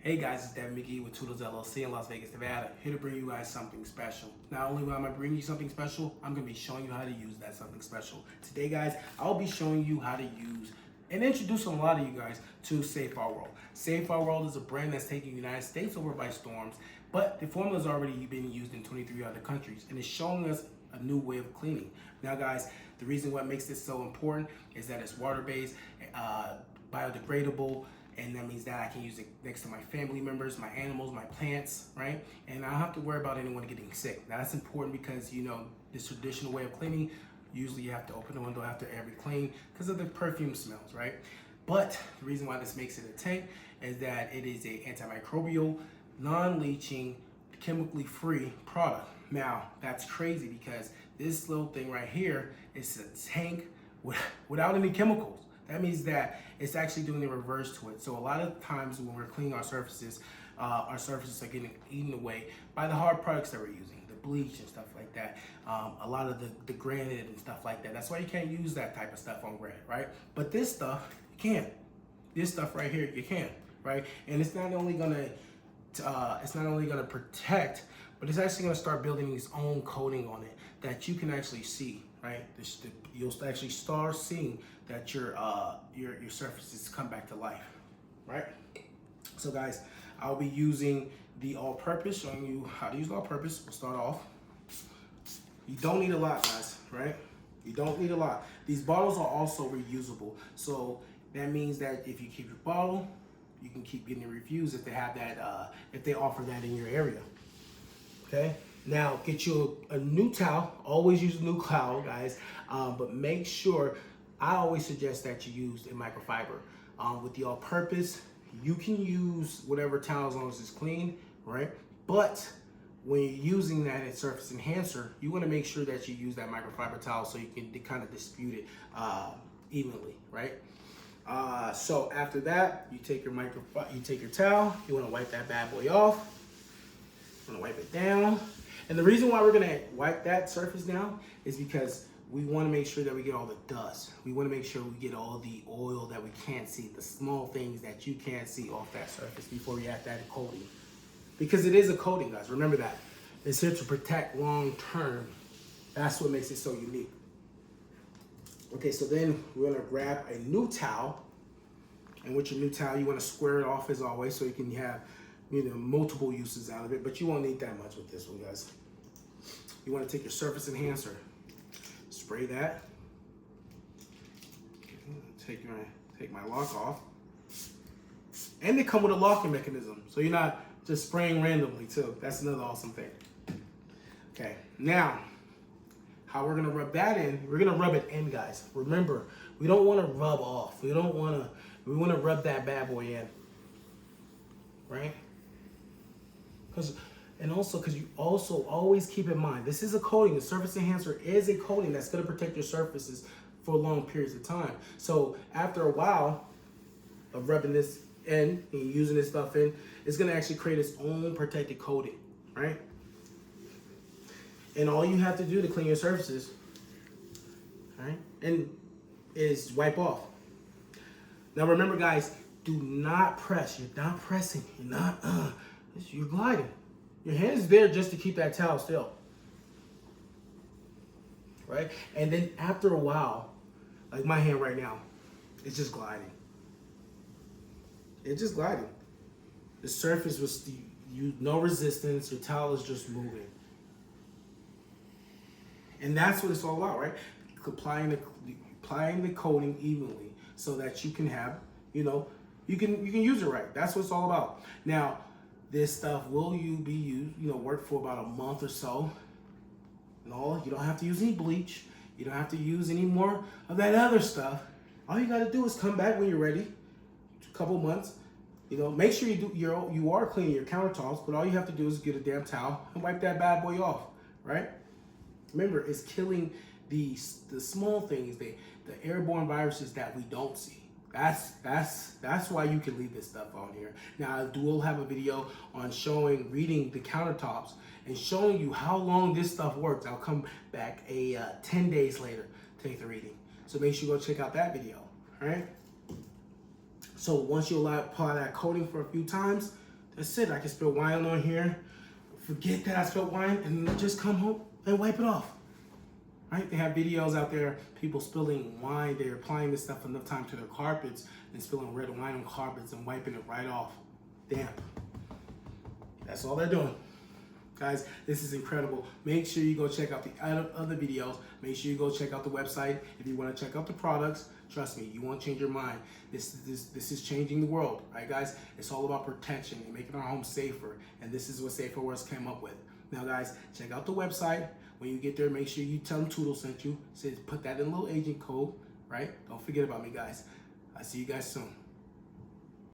Hey guys, it's Devin McGee with Toodles LLC in Las Vegas, Nevada, here to bring you guys something special. Not only am I bringing you something special, I'm going to be showing you how to use that something special. Today guys, I'll be showing you how to use and introducing a lot of you guys to Save Our World. Save Our World is a brand that's taking the United States over by storms, but the formula has already been used in 23 other countries and it's showing us a new way of cleaning. Now guys, the reason what makes this so important is that it's water-based, biodegradable, and that means that I can use it next to my family members, my animals, my plants, right? And I don't have to worry about anyone getting sick. Now that's important because, you know, this traditional way of cleaning, usually you have to open the window after every clean because of the perfume smells, right? But the reason why this makes it a tank is that it is an antimicrobial, non-leaching, chemically free product. Now that's crazy because this little thing right here is a tank without any chemicals. That means that it's actually doing the reverse to it. So a lot of times when we're cleaning our surfaces are getting eaten away by the hard products that we're using, the bleach and stuff like that, a lot of the granite and stuff like that. That's why you can't use that type of stuff on granite, right? But this stuff, you can. This stuff right here, you can, right? And it's not only gonna protect, but it's actually gonna start building its own coating on it that you can actually see, right? You'll actually start seeing that your surfaces come back to life, right? So guys, I'll be using the all-purpose, showing you how to use all-purpose. We'll start off. You don't need a lot, guys, right? You don't need a lot. These bottles are also reusable. So that means that if you keep your bottle, you can keep getting reviews if they have that, if they offer that in your area, okay? Now, get you a new towel. Always use a new towel, guys. But make sure, I always suggest that you use a microfiber. With the all-purpose, you can use whatever towel as long as it's clean, right? But when you're using that surface enhancer, you want to make sure that you use that microfiber towel so you can kind of distribute it evenly, right? So after that, you take your towel. You want to wipe that bad boy off. You want to wipe it down. And the reason why we're gonna wipe that surface down is because we wanna make sure that we get all the dust. We wanna make sure we get all the oil that we can't see, the small things that you can't see off that surface before we add that coating. Because it is a coating, guys, remember that. It's here to protect long term. That's what makes it so unique. Okay, so then we're gonna grab a new towel. And with your new towel, you wanna square it off as always so you can have, you know, multiple uses out of it, but you won't need that much with this one, guys. You want to take your surface enhancer, spray that. Take my lock off, and they come with a locking mechanism, so you're not just spraying randomly too. That's another awesome thing. Okay, now how we're gonna rub that in? We're gonna rub it in, guys. Remember, we don't want to rub off. We want to rub that bad boy in, right? And also, because you also always keep in mind, this is a coating. The surface enhancer is a coating that's going to protect your surfaces for long periods of time. So after a while of rubbing this in and using this stuff in, it's going to actually create its own protected coating, right? And all you have to do to clean your surfaces, right, and is wipe off. Now remember, guys, do not press. You're not pressing. You're not. You're gliding. Your hand's there just to keep that towel still, right? And then after a while, like my hand right now, it's just gliding. It's just gliding. The surface was no resistance. Your towel is just moving, and that's what it's all about, right? Applying the coating evenly so that you can have, you know, you can use it right. That's what it's all about. Now, this stuff will work for about a month or so. No, you don't have to use any bleach. You don't have to use any more of that other stuff. All you gotta do is come back when you're ready. A couple months. You know, make sure you are cleaning your countertops, but all you have to do is get a damn towel and wipe that bad boy off, right? Remember, it's killing the small things, the airborne viruses that we don't see. That's why you can leave this stuff on here. Now, I will have a video on reading the countertops and showing you how long this stuff works. I'll come back 10 days later, take the reading. So make sure you go check out that video, all right? So once you apply that coating for a few times, That's it. I can spill wine on here, forget that I spilled wine, and just come home and wipe it off. Right? They have videos out there, people spilling wine. They're applying this stuff enough time to their carpets and spilling red wine on carpets and wiping it right off. Damp. That's all they're doing. Guys, this is incredible. Make sure you go check out the other videos. Make sure you go check out the website. If you want to check out the products, trust me, you won't change your mind. This is changing the world, right, guys? It's all about protection and making our homes safer. And this is what Safer Worlds came up with. Now, guys, check out the website. When you get there, make sure you tell them Toodles sent you. Put that in a little agent code, right? Don't forget about me, guys. I'll see you guys soon.